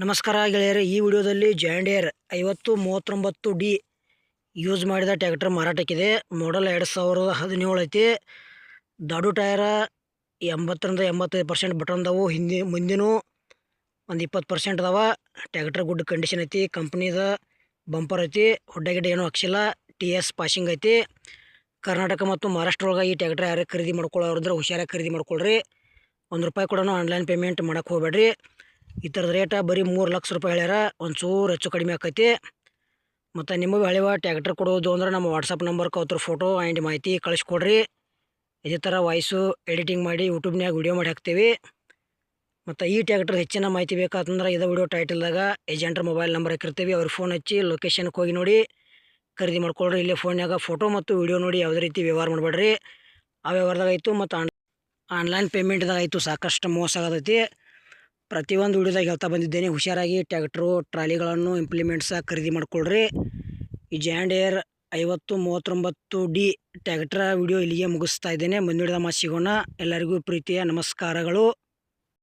ನಮಸ್ಕಾರ ಗೆಳೆಯರೆ, ಈ ವಿಡಿಯೋದಲ್ಲಿ ಜಾಂಡಿಯರ್ 5039D ಯೂಸ್ ಮಾಡಿದ ಟ್ರ್ಯಾಕ್ಟರ್ ಮಾರಾಟಕ್ಕಿದೆ. ಮಾಡಲ್ 2017 ಐತಿ. ದಾಡು ಟೈರ 80-85% ಬಟನ್ ಅದಾವು. ಮುಂದಿನೂ ಒಂದು 20% ಅದಾವ. ಟ್ರ್ಯಾಕ್ಟರ್ ಗುಡ್ ಕಂಡೀಷನ್ ಐತಿ. ಕಂಪ್ನಿದ ಬಂಪರ್ ಐತಿ. ಹೊಡ್ಡ ಏನೂ ಹಾಕ್ಸಿಲ್ಲ. TS ಪಾಸಿಂಗ್ ಐತಿ. ಕರ್ನಾಟಕ ಮತ್ತು ಮಹಾರಾಷ್ಟ್ರ ಒಳಗೆ ಈ ಟ್ರ್ಯಾಕ್ಟರ್ ಯಾರೇ ಖರೀದಿ ಮಾಡ್ಕೊಳ್ಳೋರಂದ್ರೆ ಹುಷಾರಾಗಿ ಖರೀದಿ ಮಾಡ್ಕೊಳ್ರಿ. ₹1 ಕೂಡ ಆನ್ಲೈನ್ ಪೇಮೆಂಟ್ ಮಾಡೋಕ್ಕೆ ಹೋಗ್ಬೇಡ್ರಿ. ಈ ಥರದ ರೇಟ ಬರೀ ₹3 ಲಕ್ಷ ಹೇಳ್ಯಾರ. ಒಂಚೂರು ಹೆಚ್ಚು ಕಡಿಮೆ ಆಕೈತಿ. ಮತ್ತು ನಿಮಗೆ ಹಳೆವ ಟ್ರ್ಯಾಕ್ಟರ್ ಕೊಡೋದು ಅಂದ್ರೆ ನಮ್ಮ ವಾಟ್ಸಪ್ ನಂಬರ್ಗೆ ಅವ್ರ ಫೋಟೋ ಆ್ಯಂಡ್ ಮಾಹಿತಿ ಕಳಿಸ್ಕೊಡ್ರಿ. ಇದೇ ಥರ ವಾಯ್ಸು ಎಡಿಟಿಂಗ್ ಮಾಡಿ ಯೂಟ್ಯೂಬ್ನಾಗ ವಿಡಿಯೋ ಮಾಡಿ ಹಾಕ್ತೀವಿ. ಮತ್ತು ಈ ಟ್ರ್ಯಾಕ್ಟರ್ ಹೆಚ್ಚಿನ ಮಾಹಿತಿ ಬೇಕಾತಂದ್ರೆ ಇದೇ ವಿಡಿಯೋ ಟೈಟಲ್ದಾಗ ಏಜೆಂಟ್ರ ಮೊಬೈಲ್ ನಂಬರ್ ಹಾಕಿರ್ತೀವಿ. ಅವ್ರಿಗೆ ಫೋನ್ ಹಚ್ಚಿ ಲೊಕೇಶನ್ಗೆ ಹೋಗಿ ನೋಡಿ ಖರೀದಿ ಮಾಡ್ಕೊಳ್ರಿ. ಇಲ್ಲೇ ಫೋನ್ಯಾಗ ಫೋಟೋ ಮತ್ತು ವಿಡಿಯೋ ನೋಡಿ ಯಾವುದೇ ರೀತಿ ವ್ಯವಹಾರ ಮಾಡಬೇಡ್ರಿ. ಆ ವ್ಯವಹಾರದಾಗ ಆಯಿತು ಮತ್ತು ಆನ್ಲೈನ್ ಪೇಮೆಂಟ್ದಾಗ ಆಯಿತು ಸಾಕಷ್ಟು ಮೋಸ ಆಗತೈತಿ. ಪ್ರತಿಯೊಂದು ವಿಡಿಯೋದಾಗ ಹೇಳ್ತಾ ಬಂದಿದ್ದೇನೆ, ಹುಷಾರಾಗಿ ಟ್ರ್ಯಾಕ್ಟ್ರು ಟ್ರಾಲಿಗಳನ್ನು ಇಂಪ್ಲಿಮೆಂಟ್ಸ ಖರೀದಿ ಮಾಡ್ಕೊಳ್ರಿ. ಈ ಜಾಂಡಿಯರ್ 5039D ಟ್ರ್ಯಾಕ್ಟ್ರ ವಿಡಿಯೋ ಇಲ್ಲಿಗೆ ಮುಗಿಸ್ತಾ ಇದ್ದೇನೆ. ಮುಂದಿನ ವಿಡಿಯೋದಾಗ ಸಿಗೋಣ. ಎಲ್ಲರಿಗೂ ಪ್ರೀತಿಯ ನಮಸ್ಕಾರಗಳು.